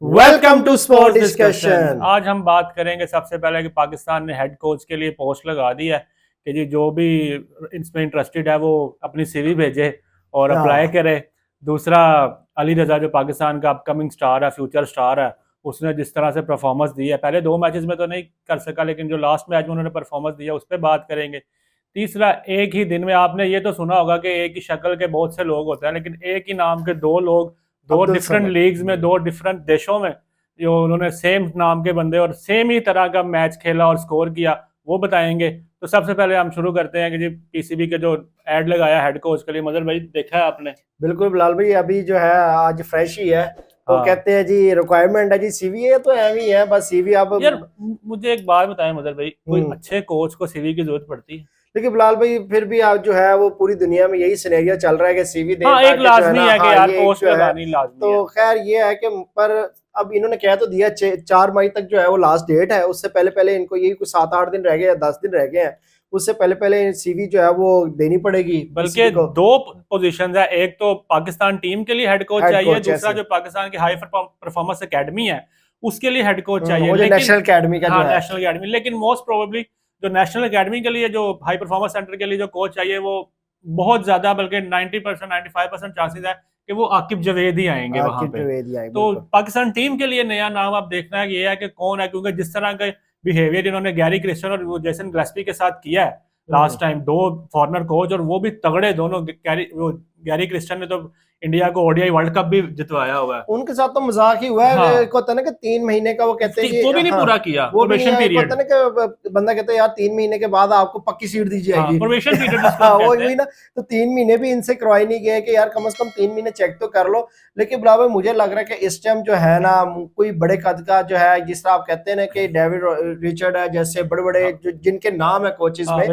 Welcome to sport discussion. आज हम बात करेंगे सबसे पहले कि पाकिस्तान ने हेड कोच के लिए पोस्ट लगा दी है कि जी जो भी इसमें इंटरेस्टेड है वो अपनी सीवी भेजे और अप्लाई करे। दूसरा, अली रजा जो पाकिस्तान का अपकमिंग स्टार है, फ्यूचर स्टार है, उसने जिस तरह से परफॉर्मेंस दी है, पहले 2 मैचेस में तो नहीं कर सका, लेकिन जो लास्ट मैच में उन्होंने परफॉर्मेंस दिया उस पर बात करेंगे। तीसरा, एक ही दिन में आपने ये तो सुना होगा कि एक ही शक्ल के बहुत से लोग होते हैं, लेकिन एक ही नाम के दो लोग दो डिफरेंट लीग्स में, दो डिफरेंट देशों में, जो उन्होंने सेम नाम के बंदे और सेम ही तरह का मैच खेला और स्कोर किया, वो बताएंगे। तो सबसे पहले हम शुरू करते हैं कि जी पीसीबी के जो एड लगाया हेड कोच के लिए, मजर भाई देखा है आपने? बिल्कुल बिलाल भाई, अभी जो है आज फ्रेश ही है। तो कहते हैं जी रिक्वायरमेंट है जी सीवी है, तो एम ही है बस सीवी। अब यार मुझे एक बात बताएं मजर भाई, कोई अच्छे कोच को सीवी की जरूरत पड़ती है? देखिए बिलाल भाई, फिर भी आप जो है वो पूरी दुनिया में यही सिनेरियो चल रहा है कि सीवी दे। हाँ, एक लाजमी है कि यार पोस्ट लगानी लाजमी तो खैर ये है कि पर अब इन्होंने कह तो दिया 4 मई तक जो है वो लास्ट डेट है। उससे पहले पहले इनको यही कुछ 7-8 दिन रह गए या 10 दिन रह गए हैं। उससे पहले पहले सीवी जो है वो देनी पड़ेगी। बल्कि 2 पोजीशंस है, एक तो पाकिस्तान टीम के लिए हेड कोच चाहिए, दूसरा जो पाकिस्तान की हाई परफॉर्मेंस एकेडमी है उसके लिए हेड कोच चाहिए, नेशनल एकेडमी का। हाँ, नेशनल एकेडमी। लेकिन मोस्ट प्रोबेबली जो नेशनल एकेडमी के लिए, जो हाई परफॉर्मेंस सेंटर के लिए जो कोच चाहिए, वो बहुत ज्यादा, बल्कि 90% 95% चांसेस है कि वो आकिब जवेद ही आएंगे वहां पे। तो पाकिस्तान टीम के लिए नया नाम आप देखना है ये है कि कौन है, क्योंकि जिस तरह का बिहेवियर इन्होंने गैरी क्रिस्टियन और जेसन ग्लेस्पी के साथ किया है लास्ट टाइम, 2 फॉरनर कोच और वो भी तगड़े दोनों। गैरी क्रिस्टियन ने तो इंडिया को ओडीआई वर्ल्ड कप भी जितवाया हुआ है। उनके साथ तो मजाक ही हुआ है। हाँ। होता है ना कि 3 महीने का वो कहते हैं वो भी नहीं पूरा किया, वो भी प्रोबेशन पीरियड। होता है ना कि बंदा कहता है यार 3 महीने के बाद आपको पक्की सीट दी जाएगी। प्रोबेशन पीरियड वही ना। तो 3 महीने भी इनसे करवाई नहीं गए कि यार कम से कम 3 महीने चेक तो कर लो। लेकिन बराबर मुझे लग रहा है कि इस टाइम जो है ना, कोई बड़े कद का जो है, जिस तरह आप कहते हैं ना कि डेविड रिचर्ड है, जैसे बड़े बड़े जिनके नाम है कोचेस में,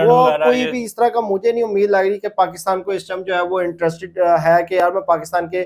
वो कोई भी इस तरह का मुझे नहीं उम्मीद लग रही कि पाकिस्तान को इस टाइम जो है वो इंटरेस्टेड है कि यार मैं पाकिस्तान के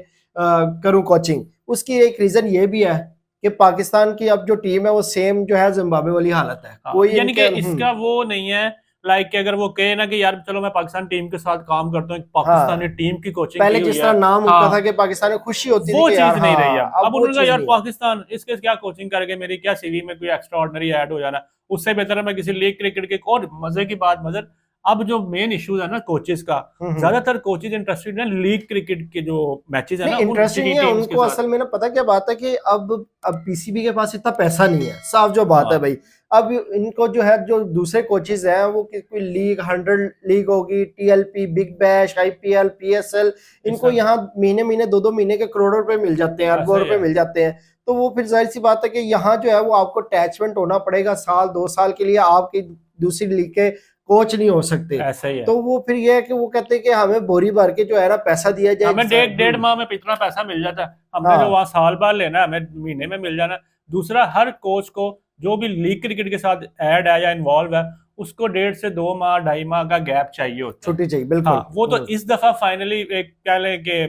करूं कोचिंग। उसकी एक रीजन ये भी है कि पाकिस्तान की अब जो टीम है वो सेम जो है जिम्बाब्वे वाली हालत है। कोई यानी कि इसका वो नहीं है लाइक कि अगर वो कहे ना कि यार चलो मैं पाकिस्तान टीम के साथ काम करता हूँ, पाकिस्तानी टीम की कोचिंग पहले जिस तरह नाम होता था कि पाकिस्तान में खुशी होती थी, वो चीज नहीं रही। अब उन्होंने यार पाकिस्तान इसके क्या कोचिंग करके मेरी क्या सीवी में कोई एक्स्ट्रा ऑर्डिनरी ऐड हो जाना, उससे बेहतर है मैं किसी लीग क्रिकेट के। और मजे की बात मजर, अब जो मेन इश्यूज है ना कोचेस का, ज्यादातर कोचेस इंटरेस्टेड है लीग क्रिकेट के जो मैचेस है ना, इंटरेस्टिंग है उनको। असल में ना पता क्या बात है कि अब पीसीबी के पास इतना पैसा नहीं है, साफ जो बात है भाई। अब इनको जो है जो दूसरे कोचेस हैं वो कोई लीग 100 लीग होगी, TLP, big bash, IPL, PSL, इनको यहाँ महीने महीने 2-2 महीने के करोड़ों रुपए मिल जाते हैं, अरबों रुपए मिल जाते हैं। तो वो फिर जाहिर सी बात है कि यहाँ जो है वो आपको अटैचमेंट होना पड़ेगा, 1-2 साल के लिए आपकी दूसरी लीग के कोच नहीं हो सकते। ऐसा ही है। तो वो फिर ये है कि वो कहते हैं कि हमें बोरी भर के जो है ना पैसा दिया जाए, हमें डेढ़ माह में इतना पैसा मिल जाता है, हमने जो वहां साल भर लेना है हमें महीने में मिल जाना। दूसरा, हर कोच को जो भी लीग क्रिकेट के साथ ऐड है या इन्वॉल्व है, उसको 1.5 से 2 माह 2.5 माह का गैप चाहिए होता है, छुट्टी चाहिए। बिल्कुल। हाँ, वो तो इस दफा फाइनली एक कह लें कि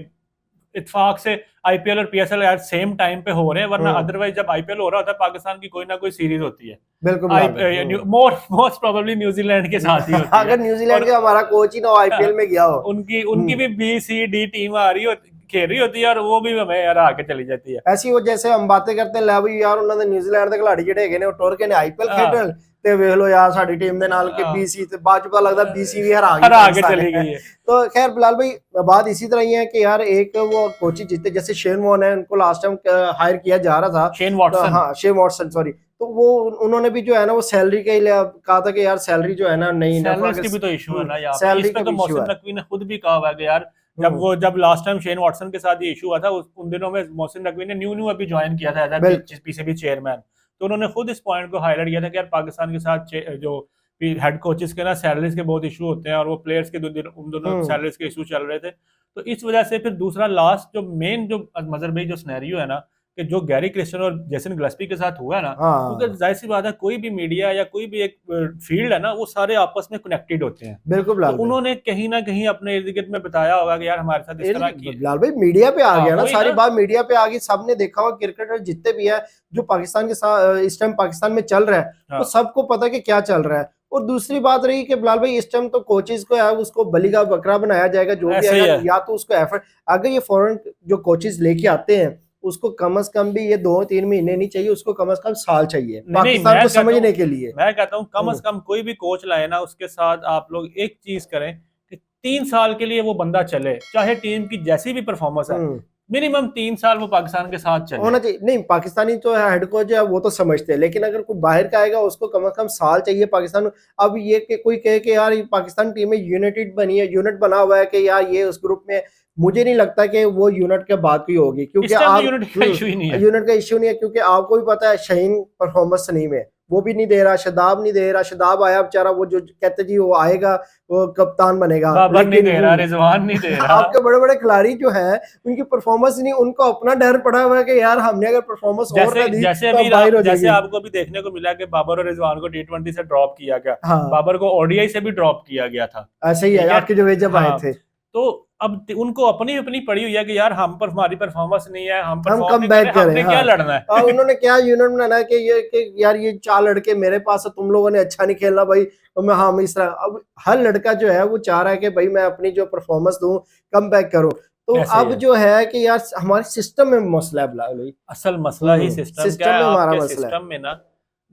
इत्तेफाक से आईपीएल और पीएसएल यार सेम टाइम पे हो रहे हैं, वरना अदरवाइज जब आईपीएल हो रहा होता है पाकिस्तान की कोई ना कोई सीरीज होती है। बिल्कुल। मोस्ट प्रोबेबली न्यूजीलैंड के साथ ही होती है। अगर न्यूजीलैंड के हमारा कोच ही ना आईपीएल में गया हो, उनकी भी बी सी डी टीम आ रही होती, खेल रही होती है और वो भी हमें यार आके चली जाती है। ऐसी वो जैसे हम बातें करते हैं लै भी यार उन्होंने न्यूजीलैंड ਦੇ खिलाड़ी ਜਿਹੜੇ ਹੈਗੇ ਨੇ ਉਹ ਟੁਰ ਕੇ ਨੇ ਆਈਪੀਐਲ ਖੇਡਣ ਤੇ ਵੇਖ ਲਓ यार साडी टीम ਦੇ ਨਾਲ ਕਿ बीसी ਤੇ ਬਾਅਦ ਚ ਪਤਾ लगता बीसी भी हरा के चली गई है। तो खैर बिलाल भाई बात इसी तरह ही है कि यार एक वो कोच जीते, जैसे शेन वॉर्न है, उनको लास्ट टाइम हायर किया जा रहा था, शेन वॉटसन। हाँ, शेन वॉटसन, सॉरी। तो वो उन्होंने भी जो है ना वो सैलरी के लिए कहा था कि यार सैलरी जो है ना नहीं, सैलरी की भी तो इशू है ना यार, सैलरी का तो मोहसिन नकवी ने खुद भी कहा हुआ है कि यार जब लास्ट टाइम शेन वॉटसन के साथ ये इशू हुआ था, उन दिनों में मोहसिन नकवी ने न्यू अभी ज्वाइन किया था एज पीसीबी चेयरमैन, तो उन्होंने खुद इस पॉइंट को हाईलाइट किया था कि यार पाकिस्तान के साथ जो हेड कोचेस के ना सैलरीज के बहुत इशू होते हैं और वो प्लेयर्स के उन दोनों सैलरीज के इशू चल रहे थे। तो इस वजह से फिर दूसरा लास्ट जो मेन जो मजर भाई जो सिनेरियो है ना कि जो गैरी क्रिस्टियन और जेसन ग्लेस्पी के साथ हुआ है ना, क्योंकि जाहिर सी बात है कोई भी मीडिया या कोई भी एक फील्ड है ना, वो सारे आपस में कनेक्टेड होते हैं। बिल्कुल। तो उन्होंने कहीं ना कहीं अपने इर्द गिर्द में बताया होगा कि यार हमारे साथ इस तरह की। लाल भाई मीडिया पे आ गया ना, सारी बात मीडिया पे आ गई, सबने देखा होगा क्रिकेटर जितने भी है जो पाकिस्तान के साथ इस टाइम पाकिस्तान में चल रहा है, तो सबको पता है कि क्या चल रहा है। और दूसरी बात रही कि बिलाल भाई इस टाइम तो कोचेस को है उसको बली का बकरा बनाया जाएगा, जो भी है, या तो उसको एफर्ट, अगर ये फॉरेन जो कोचेस लेके आते हैं उसको कम से कम भी ये 2-3 महीने नहीं चाहिए, उसको कम से कम साल चाहिए नहीं, पाकिस्तान मैं को कहता समझने हूँ के लिए। मैं कहता हूँ कम से कम कोई भी कोच लाए ना, उसके साथ आप लोग एक चीज करें कि 3 साल के लिए वो बंदा चले, चाहे टीम की जैसी भी परफॉर्मेंस है, हम्म मिनिमम 3 साल वो पाकिस्तान के साथ चले। होना चाहिए। नहीं, पाकिस्तानी तो हेड कोच है वो तो समझते हैं, लेकिन अगर कोई बाहर का आएगा उसको कम से कम साल चाहिए पाकिस्तान में। अब ये कि कोई कहे कि यार ये पाकिस्तान टीम में यूनाइटेड बनी है, यूनिट बना हुआ है कि यार ये उस ग्रुप में, मुझे नहीं लगता कि वो यूनिट के बाद की होगी, क्योंकि इस टाइम तो आप यूनिट का इशू ही नहीं है। यूनिट का इश्यू नहीं है, क्योंकि आपको भी पता है शाहीन परफॉर्मेंस नहीं में वो भी नहीं दे रहा, शदाब नहीं दे रहा। शदाब आया बेचारा, वो जो कहते जी वो आएगा वो कप्तान बनेगा, बाबर नहीं लेकिन दे रहा, रिजवान नहीं दे रहा। आपके बड़े बड़े खिलाड़ी जो है उनकी परफॉर्मेंस नहीं, उनको अपना डर पड़ा हुआ है कि यार हमने अगर परफॉर्मेंस और ना दी जैसे तो अभी हम बाहर हो जैसे जाएंगे। आपको भी देखने को मिला कि बाबर और रिजवान को T20 से ड्रॉप किया गया, हाँ, बाबर को ओडीआई से भी ड्रॉप किया गया था। ऐसे ही है ठीक है, आपके जो जब आए हाँ। थे। तो अब उनको अपनी अपनी पड़ी हुई है कि यार हम पर हमारी परफॉर्मेंस नहीं है, हम हम परफॉर्म कम नहीं बैक कर रहे, करें, हमने हाँ। क्या लड़ना है। और उन्होंने क्या यूनिट बनाना है कि ये कि यार ये 4 लड़के मेरे पास है, तुम लोगों ने अच्छा नहीं खेला भाई, तो मैं हाँ इस तरह। अब हर लड़का जो है वो चाह रहा है कि भाई मैं अपनी जो परफॉर्मेंस दूं, कम बैक करूं। तो ऐसे ही अब है। जो है कि यार हमारे सिस्टम में मसला है बिलाल भाई। असल मसला ही सिस्टम क्या सिस्टम है, में हमारा आपके मसला है। सिस्टम में ना,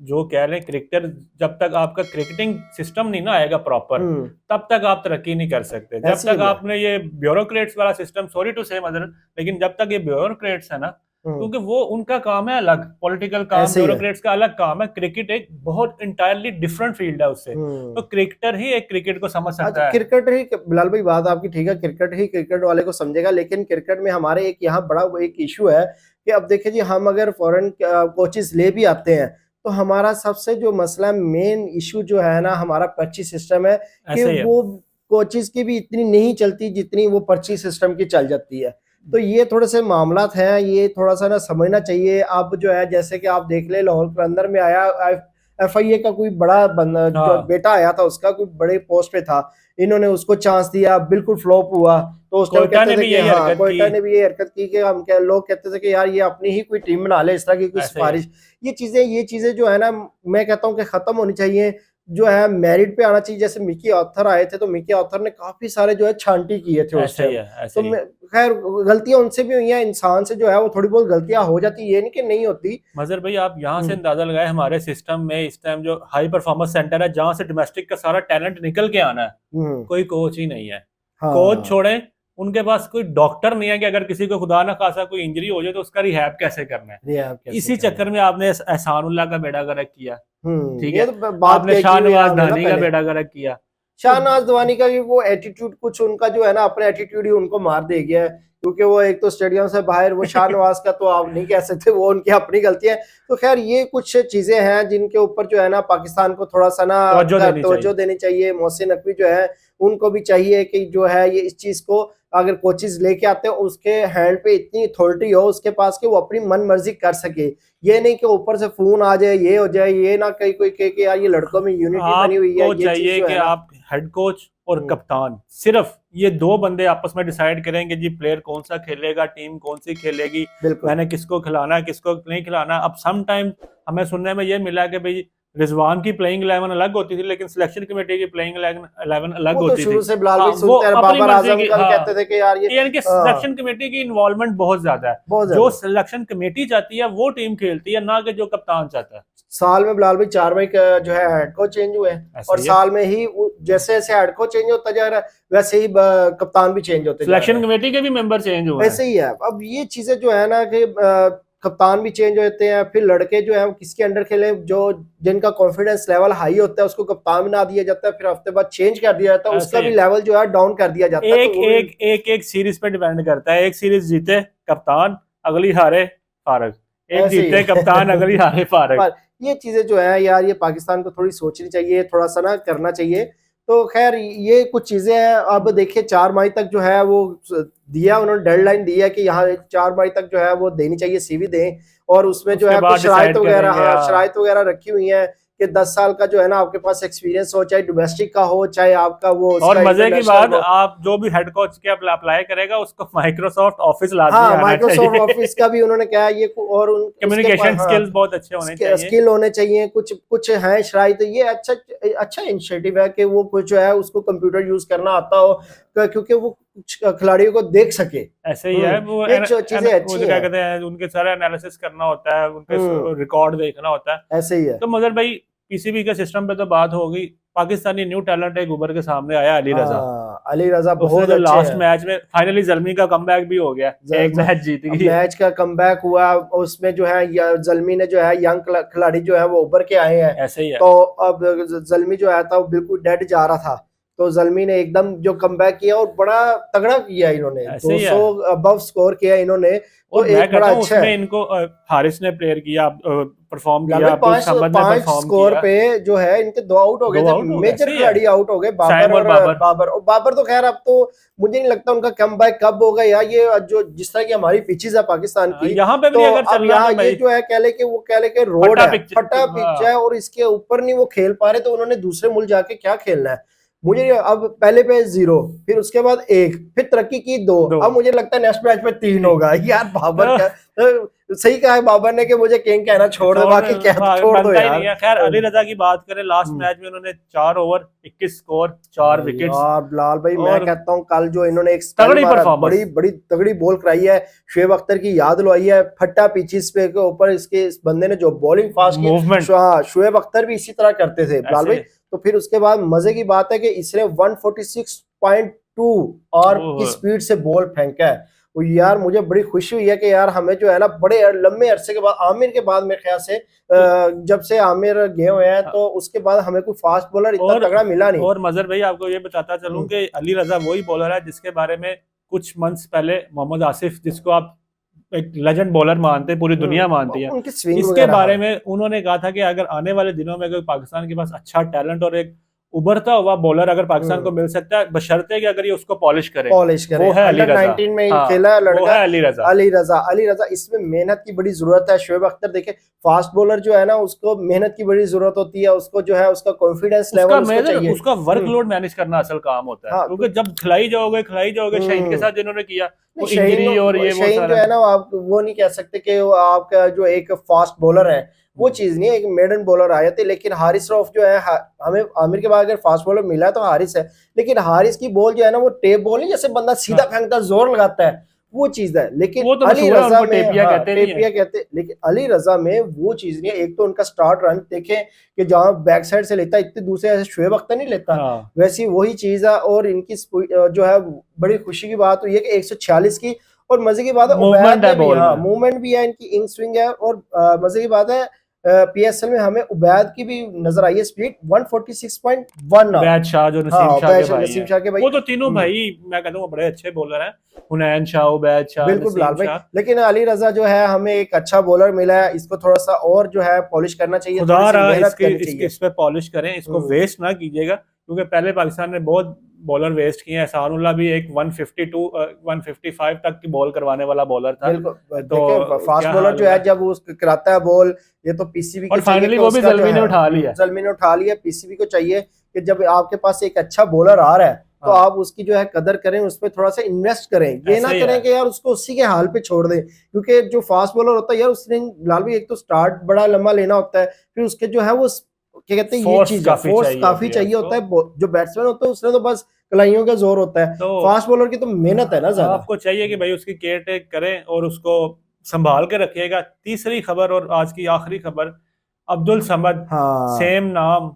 जो कह रहे हैं क्रिकेटर, जब तक आपका क्रिकेटिंग सिस्टम नहीं ना आएगा प्रॉपर, हम्म तब तक आप तरक्की नहीं कर सकते। जब ऐसे ही तक है। आपने ये ब्यूरोक्रेट्स वाला सिस्टम, सॉरी टू से मदर, लेकिन जब तक ये ब्यूरोक्रेट्स है ना, हम्म क्योंकि वो उनका काम है अलग, पॉलिटिकल काम, ऐसे ही है। ब्यूरोक्रेट्स का अलग काम है। क्रिकेट एक बहुत इंटायरली डिफरेंट फील्ड है उससे। तो हम्म क्रिकेटर ही एक क्रिकेट को समझ अच्छा, सकता है। क्रिकेट ही बिलाल भाई बात आपकी ठीक है, क्रिकेट ही क्रिकेट वाले को समझेगा, लेकिन क्रिकेट में हमारे एक यहाँ बड़ा एक इशू है कि अब देखिए जी, हम अगर फॉरेन कोचेस ले भी आते हैं तो हमारा सबसे जो मसला मेन इशू जो है ना, हमारा पर्ची सिस्टम है कि ऐसे ही है। वो कोचेस की भी इतनी नहीं चलती जितनी वो पर्ची सिस्टम की चल जाती है। तो ये थोड़े से मामलात हैं, ये थोड़ा सा ना समझना चाहिए। अब जो है जैसे कि आप देख ले, लाहौर कलंदर में आया FIA का कोई बड़ा बंदा, जो हाँ, बेटा आया था उसका, कोई बड़े पोस्ट पे था, इन्होंने उसको चांस दिया, बिल्कुल फ्लॉप हुआ। तो उस टाइम कोयटा कहते ने थे भी कि यही हाँ, हरकत की। कोयटा ने भी ये हरकत की कि हम क्या, लोग कहते थे कि यार ये अपनी ही कोई टीम बना ले, इस तरह की कोई ऐसे ही है। सिफारिश। ये चीजें जो है ना, मैं कहता हूँ कि खत्म होनी चाहिए। जो है मेरिट पे आना चाहिए। जैसे मिकी ऑथर आए थे, तो मिकी ऑथर ने काफी सारे जो है छांटी किए थे उस ऐसे ही टाइम। है। ऐसे तो ही। खैर गलतियां उनसे भी हुई हैं, इंसान से जो है वो थोड़ी बहुत गलतियां हो जाती, ये नहीं कि नहीं होती। मजर भाई, आप यहाँ से हम्म अंदाजा लगाए, हमारे सिस्टम में इस टाइम जो हाई परफॉर्मेंस सेंटर है, जहां से डोमेस्टिक का सारा टैलेंट निकल के आना है, हम्म कोई कोच ही नहीं है। कोच हाँ, छोड़े, उनके पास कोई डॉक्टर नहीं है कि अगर किसी को खुदा ना खासा कोई इंजरी हो जाए तो उसका रिहैब कैसे करना है। ये आप कैसे इसी करना चक्कर है। में आपने एहसानुल्लाह का बेड़ा गर्क किया। ठीक ये है, तो बात आपने कही की हुई है शाहनवाज हमने ना धानी का पहले। बेड़ा गर्क किया। तो शाहनवाज दवानी का भी वो एटीट्यूड, कुछ उनका जो है ना, अपने एटीट्यूड ही उनको मार दे गया है। क्योंकि वो एक तो स्टेडियम से बाहर, वो शाहनवाज का तो आप नहीं कह सकते, वो उनकी अपनी गलती है। तो खैर ये कुछ चीजें हैं जिनके ऊपर जो है ना पाकिस्तान को थोड़ा सा ना तवज्जो देनी चाहिए। मोहसिन नकवी जो है उनको भी चाहिए कि जो है ये इस चीज को, अगर कोचेस लेके आते हैं उसके हैंड पे इतनी अथॉरिटी हो उसके पास कि वो अपनी मन मर्जी कर सके। ये नहीं कि ऊपर से फोन आ जाए, ये हो जाए, ये ना कहीं कोई कहे कि यार ये लड़कों में यूनिटी बनी हुई है। आपको ये चीज चाहिए जो कि है ना, आप हेड कोच और कप्तान, सिर्फ ये दो बंदे आपस में डिसाइड करेंगे जी प्लेयर कौन सा खेलेगा, टीम कौन सी खेलेगी, बिल्कुल। मैंने किसको खिलाना है किसको नहीं खिलाना। अब सम टाइम हमें सुनने में ये मिला कि भाई रिजवान की प्लेइंग 11 अलग होती थी, लेकिन सिलेक्शन कमेटी की प्लेइंग 11 अलग वो तो होती शुरू थी। से बिलाल हाँ, भाई वो सुनते हैं, अपनी बाबर मर्जी आजम की, का भी हाँ, कहते थे कि यार ये यानी कि सिलेक्शन कमेटी की इन्वॉल्वमेंट बहुत ज्यादा है। बहुत जो ज्यादा। सिलेक्शन कमेटी चाहती है वो टीम खेलती है, ना कि जो कप्तान चाहता है। साल में बिलाल भाई 4 बार जो है हेड कोच चेंज हुए हैं, ऐसा और ही है। साल में ही जैसे जैसे हेड कोच चेंज होता जा रहा है वैसे ही कप्तान भी चेंज होते जा रहे सिलेक्शन हैं। कमेटी के भी मेंबर चेंज हुए हैं। ऐसे ही है। अब ये चीजें जो है ना कि कप्तान भी चेंज होते हैं, फिर लड़के जो है वो किसके अंडर खेले, जो जिनका कॉन्फिडेंस लेवल हाई होता है उसको कप्तान बना दिया जाता है, फिर हफ्ते बाद चेंज कर दिया जाता है, उसका भी लेवल जो है डाउन कर दिया जाता है। एक तो एक एक एक सीरीज पे डिपेंड करता है। एक सीरीज जीते कप्तान, अगली हारे फारग। एक ऐसे ही जीते कप्तान, अगली हारे फारग। पर ये चीजें जो है यार, ये पाकिस्तान को थोड़ी सोचनी चाहिए, थोड़ा सा ना करना चाहिए। तो खैर ये कुछ चीजें हैं। अब देखिए 4 मई तक जो है वो दिया, उन्होंने डेडलाइन दी है कि यहाँ 4 मई तक जो है वो देनी चाहिए, सीवी दें। और उसमें जो उसके है बाद कुछ शराइत डिसाइड वगैरह, करेंगे। हाँ शराइत वगैरह रखी हुई है कि 10 साल का जो है ना आपके पास एक्सपीरियंस हो, चाहे डोमेस्टिक का हो चाहे आपका वो और उसका मजे की बात, इंटरनेशनल हो। आप जो भी हेड कोच के अप्लाई करेगा उसको माइक्रोसॉफ्ट ऑफिस लाजमी हाँ, आना माइक्रोसॉफ्ट चाहिए। ऑफिस का भी उन्होंने कहा ये, और उसके कम्युनिकेशन हाँ स्किल्स बहुत अच्छे होने चाहिए। स्किल होने चाहिए। कुछ कुछ है शराइत। ये अच्छा अच्छा इनिशिएटिव है कि वो कुछ जो है उसको कंप्यूटर यूज करना आता हो, क्योंकि वो कुछ खिलाड़ियों को देख सके। ऐसे ही है वो ये चीजें अच्छी क्या है, कहते हैं, उनके सारा एनालिसिस करना होता है, उनके रिकॉर्ड देखना होता है। ऐसे ही है। तो मगर भाई पीसीबी के सिस्टम पे तो बात होगी, पाकिस्तानी न्यू टैलेंट एक उभर के सामने आया, अली रजा। हाँ, अली रजा उसने बहुत जो अच्छे लास्ट हैं। मैच में फाइनली जल्मी का कमबैक भी हो गया, एक मैच जीत गई। मैच का कमबैक हुआ, उसमें जो है जल्मी ने जो है यंग खिलाड़ी जो है वो उभर के आए हैं। ऐसे ही है। तो अब जल्मी जो आया था वो बिल्कुल डेड जा रहा था, तो जल्मी ने एकदम जो कमबैक किया और बड़ा तगड़ा किया इन्होंने, ऐसे ही है। 200 अबव स्कोर किया इन्होंने, तो और मैं एक बड़ा कहता हूँ अच्छा उसमें है। इनको हारिस ने प्लेयर किया, परफॉर्म किया, बिलाल भाई अब्दुल समद ने 5 परफॉर्म स्कोर किया। पे जो है इनके 2 आउट हो गए 2 थे, आउट हो गए, मेजर ऐसे ही है। खिलाड़ी आउट हो गए, साइम बाबर और और बाबर तो खैर अब तो मुझे नहीं लगता उनका कमबैक कब होगा यार। ये जो जिस तरह की हमारी पिचेस है पाकिस्तान की, यहाँ पे भी तो नहीं अगर अब चल रहा यहाँ ना ये भाई, जो है कह ले कि वो कह ले कि रोड फटा है, पिच, फटा पिच है और इसके ऊपर नहीं वो खेल पा रहे, तो उन्होंने दूसरे मुल्क जाके क्या खेलना है। मुझे अब पहले पे 0, फिर उसके बाद 1, फिर तरक्की की 2, अब मुझे लगता है नेक्स्ट मैच पे 3 होगा यार। बाबर का सही कहा है बाबर ने कि मुझे किंग कहना छोड़ दो, बाकी क्या छोड़ दो बनता ही यार। नहीं है। खैर अली रजा की बात करें, लास्ट मैच में उन्होंने 4 ओवर 21 स्कोर 4 विकेट्स। यार बिलाल भाई मैं और कहता हूँ कल जो इन्होंने एक तगड़ी मारा, परफॉर्मेंस, बड़ी बड़ी तगड़ी बॉल कराई है, शुएब अख्तर की याद लवाई है, फट्टा पिचिस पे के ऊपर इसके इस बंदे ने जो बॉलिंग फास्ट की, मूवमेंट शुएब अख्तर भी इसी तरह करते थे बिलाल भाई। तो फिर उसके बाद मजे की बात है कि इसने 146.2 और की स्पीड से बॉल फेंका है। तो यार मुझे बड़ी खुशी हुई है कि यार हमें जो है ना बड़े लंबे अरसे के बाद, आमिर के बाद मेरे ख्याल से जब से आमिर गए हुए हैं, तो उसके बाद हमें कोई फास्ट बॉलर इतना तगड़ा मिला नहीं। और मजर भाई आपको ये बताता चलूं कि अली रजा वही बॉलर है जिसके बारे में कुछ मंथ्स पहले मोहम्मद आसिफ, जिसको आप एक लेजेंड बॉलर मानते हैं, पूरी दुनिया मानती है, इसके बारे में उन्होंने कहा था कि अगर आने वाले दिनों में अगर पाकिस्तान के पास अच्छा टैलेंट और एक उभरता हुआ बॉलर अगर पाकिस्तान को मिल सकता है, बशर्ते कि अगर ये उसको पॉलिश करे, वो है अली रजा। 19 में खेला है लड़का, वो है अली रजा। इसमें मेहनत की बड़ी जरूरत है। शुएब अख्तर देखे, फास्ट बॉलर जो है ना उसको मेहनत की बड़ी जरूरत होती है, उसको जो है उसका कॉन्फिडेंस लेवल उसको चाहिए, उसका वर्कलोड मैनेज करना असल काम होता है। क्योंकि जब खिलाई जाओगे शाहीन के साथ जिन्होंने किया, वो इंजरी और ये वो जो है ना, आप वो नहीं कह सकते कि आपका जो एक फास्ट बॉलर है वो चीज नहीं है, एक मेडन बॉलर आए थे। लेकिन हारिस रऊफ जो है, हमें आमिर के बाद अगर फास्ट बॉलर मिला है तो हारिस है, लेकिन हारिस की बॉल जो है ना वो टेप बॉल नहीं, जैसे बंदा सीधा फेंकता जोर लगाता है, वो चीज है। लेकिन वो तो अली रजा में टेपिया कहते, लेकिन अली रजा में वो चीज नहीं है। एक तो उनका स्टार्ट रन देखें कि जहां बैक साइड से लेता है इतने दूसरे ऐसे शुएब अख्तर नहीं लेता, वैसी वही चीज है। और इनकी जो है बड़ी खुशी की बात हुई है कि 146 की, और मजे की बात है मूवमेंट भी है इनकी, इन स्विंग है। और मजे की बात है पीएसएल में हमें उबैद की भी नजर आई है स्पीड 146.1। उबैद शाह जो नसीम शाह के भाई, वो तो तीनों भाई मैं कहता हूँ बड़े अच्छे बॉलर हैं, हुनैन शाह, उबैद शाह, बिल्कुल बिलाल भाई। लेकिन अली रजा जो है हमें एक अच्छा बॉलर मिला है, इसको थोड़ा सा और जो है पॉलिश करना चाहिए, इस पे पॉलिश करें, इसको वेस्ट ना कीजिएगा, क्योंकि पहले पाकिस्तान ने बहुत बॉलर वेस्ट किए हैं। एहसानुल्लाह भी एक 155 तक की बॉल करवाने वाला बॉलर था। तो फास्ट बॉलर जो है जब वो कराता है बॉल, ये तो पीसीबी और फाइनली वो भी जल्मी ने उठा लिया। पीसीबी को चाहिए कि जब आपके पास एक अच्छा बॉलर आ रहा है तो आप उसकी जो है कदर करें, उस पर थोड़ा सा इन्वेस्ट करें, ये ना करें कि यार उसको उसी के हाल पे छोड़ दें। क्योंकि जो फास्ट बॉलर होता है यार, उसने लाल भी एक तो स्टार्ट बड़ा लंबा लेना होता है, फिर उसके जो है वो क्या कहते हैं, ये चीज फोर्स काफी चाहिए होता है। जो बैट्समैन होता है उसने तो बस कलाइयों का जोर होता है, तो फास्ट बॉलर की तो मेहनत है ना ज्यादा। आपको चाहिए कि भाई उसकी केयर टेक करें और उसको संभाल के रखिएगा। तीसरी खबर और आज की आखिरी खबर, अब्दुल समद, सेम नाम,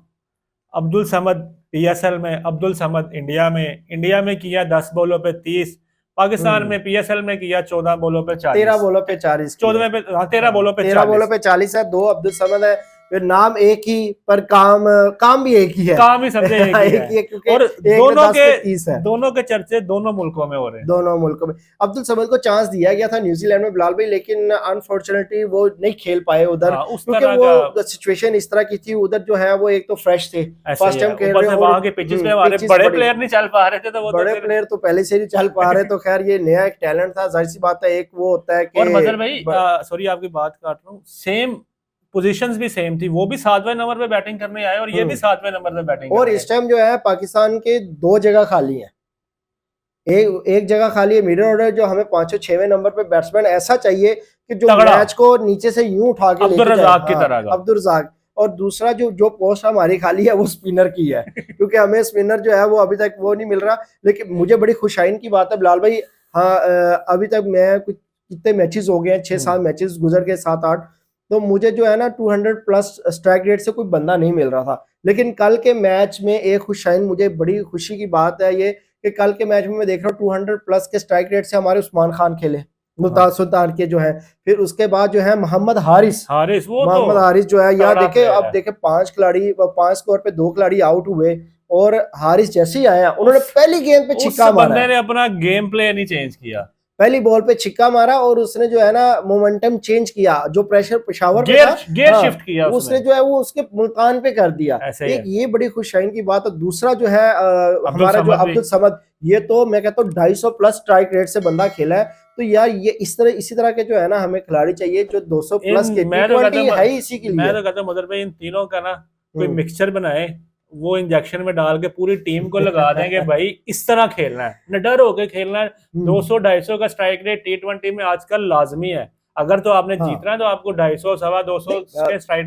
अब्दुल समद पीएसएल में, अब्दुल समद इंडिया में किया 10 बॉलों पे 30, पाकिस्तान में पीएसएल में किया 14 बॉलों पे 40, 13 बॉलों पे 40, 14 पे 13 बॉलों पे 40 है। 2 अब्दुल समद है, फिर नाम एक ही पर काम भी एक ही है, काम ही समझे एक ही है। और दोनों के चर्चे दोनों मुल्कों में हो रहे हैं, दोनों मुल्कों में। अब्दुल समद को चांस दिया गया था न्यूजीलैंड में बिलाल भाई, लेकिन अनफॉर्चुनेटली वो नहीं खेल पाए उधर, क्योंकि वो सिचुएशन इस तरह की थी उधर जो है वो एक तो फ्रेश थे, फर्स्ट टाइम खेल रहे हैं, वहां के पिचेस में हमारे बड़े प्लेयर नहीं चल पा रहे थे, तो वो बड़े प्लेयर तो पहले से नहीं चल पा रहे। तो खैर ये नया एक टैलेंट था, जाहिर सी बात है। एक वो होता है कि, और मजर भाई सॉरी आपकी बात काट रहा हूँ, सेम पोजीशंस भी सेम थी, वो भी 7वें नंबर पे बैटिंग करने आए और ये भी 7वें नंबर पे बैटिंग। और इस टाइम जो है पाकिस्तान के 2 जगह खाली है, एक जगह खाली है मिडिल ऑर्डर, जो हमें 5वें 6वें नंबर पे बैट्समैन ऐसा चाहिए कि जो मैच को नीचे से यूं उठा के अब्दुल रज़ाक की तरह, अब्दुल रज़ाक और दूसरा जो पोस्ट हमारी खाली है वो स्पिनर की है क्योंकि हमें स्पिनर जो है वो अभी तक वो नहीं मिल रहा। लेकिन मुझे बड़ी खुशाइन की बात है बिलाल भाई, हाँ अभी तक मैं कुछ कितने मैचेस हो गए हैं, 6-7 मैचेस गुजर के, 7-8, तो मुझे जो है ना 200 प्लस स्ट्राइक रेट से कोई बंदा नहीं मिल रहा था। लेकिन कल के मैच में एक खुशाइन, मुझे बड़ी खुशी की बात है ये कि कल के मैच में मैं देख रहा हूँ 200 प्लस के स्ट्राइक रेट से हमारे उस्मान खान खेले, मुल्तान सुल्तान के जो है। फिर उसके बाद जो है मोहम्मद हारिस जो है यार, देखे अब देखे 5 खिलाड़ी, 5 स्कोर पे 2 खिलाड़ी आउट हुए और हारिस जैसे ही आया उन्होंने पहली गेंद पे छिक्का मारा। बंदे ने अपना गेम प्ले नहीं चेंज किया, पहली बॉल पे छिक्का मारा और उसने जो है ना मोमेंटम चेंज किया, जो प्रेशर पेशावर पे था गेयर शिफ्ट किया उसने जो है वो उसके मुल्तान पे कर दिया। एक ये बड़ी खुशाइन की बात है। दूसरा जो है हमारा जो अब्दुल समद, ये तो मैं कहता हूँ 250 प्लस स्ट्राइक रेट से बंदा खेला है। तो यार ये इसी तरह के जो है ना हमें खिलाड़ी चाहिए जो 200 प्लस के, T20 है इसी के लिए। मैं तो कहता हूं मदर भाई इन तीनों का ना कोई मिक्सचर बनाए, वो इंजेक्शन में डाल के पूरी टीम को लगा देंगे भाई इस तरह खेलना है, न डर होके खेलना है। 200-250 का स्ट्राइक रेट T20 में आजकल लाजमी है। अगर तो आपने जीतना है तो आपको 250 250 के स्ट्राइक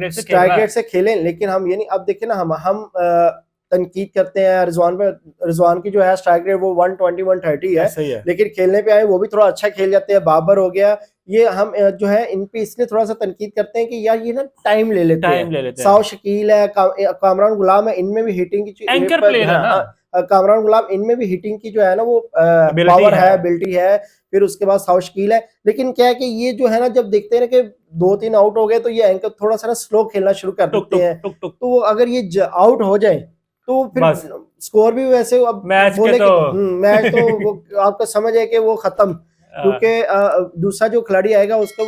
रेट से खेलें। लेकिन हम ये नहीं, अब देखिए ना हम तनकीद करते हैं रिजवान की जो है स्ट्राइक रेट वो 120-130 है, लेकिन खेलने पे आए वो भी थोड़ा अच्छा खेल जाते हैं। बाबर हो गया, ये हम जो है इन पे इसलिए थोड़ा सा तनकीद करते हैं कि यार ये ना टाइम ले लेते हैं। साउ शकील है, कामरान गुलाम है, इनमें भी हिटिंग की एंकर प्लेयर है ना, कामरान गुलाम, इनमें भी हिटिंग की जो है ना वो पावर है, एबिलिटी है। फिर उसके बाद साउ शकील है। लेकिन क्या है कि ये जो है ना जब देखते हैं कि 2-3 आउट हो गए तो ये एंकर थोड़ा सा ना स्लो खेलना शुरू कर देते हैं। तो अगर ये आउट हो जाए तो फिर स्कोर भी वैसे अब मैच तो वो आपको समझ है कि वो खत्म, क्योंकि दूसरा जो खिलाड़ी आएगा उसका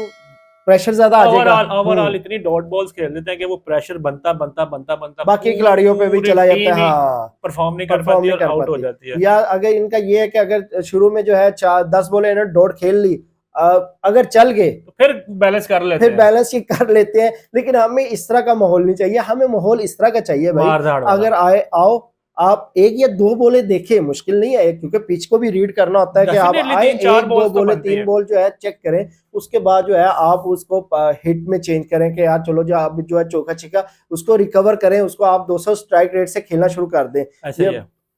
प्रेशर ज्यादा आ जाएगा। ओवरऑल इतनी डॉट बॉल्स खेल देते हैं कि वो प्रेशर बनता बाकी खिलाड़ियों पे भी चला जाता है, परफॉर्म नहीं कर पाती और आउट हो जाती है। या अगर इनका ये है कि अगर शुरू में जो है 10 बॉलें इन्होंने डॉट खेल ली, अगर चल गए तो फिर बैलेंस कर लेते हैं। लेकिन हमें इस तरह का माहौल नहीं चाहिए, हमें माहौल इस तरह का चाहिए भाई, अगर आओ आप 1 या 2 बोले देखें, मुश्किल नहीं है क्योंकि पिच को भी रीड करना होता है कि आप आए 1-2 बोले 3 बॉल जो है चेक करें, उसके बाद जो है आप उसको हिट में चेंज करें कि यार चलो जो आप जो है चौका छिक्का उसको रिकवर करें, उसको आप 200 स्ट्राइक रेट से खेलना शुरू कर दें।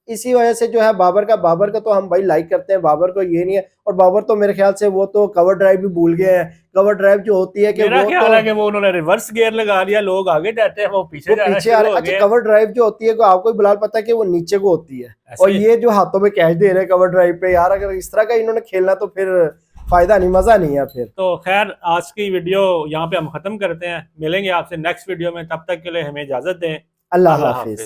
इसी वजह से जो है बाबर का तो हम भाई लाइक करते हैं, बाबर को ये नहीं है। और बाबर तो मेरे ख्याल से वो तो कवर ड्राइव भी भूल गए हैं। कवर ड्राइव जो होती है कि वो उन्होंने रिवर्स गियर लगा दिया, लोग आगे जाते हैं वो पीछे आ रहे हैं। अच्छा, कवर ड्राइव जो होती है आपको बिलाल पता है कि वो नीचे को होती है, और ये जो हाथों में कैच दे रहे हैं कवर ड्राइव पे, यार अगर इस तरह का इन्होंने खेलना तो फिर फायदा नहीं, मजा नहीं है फिर। तो खैर आज की वीडियो यहाँ पे हम खत्म करते हैं, मिलेंगे आपसे नेक्स्ट वीडियो में, तब तक के लिए हमें इजाजत दें। अल्लाह हाफिज।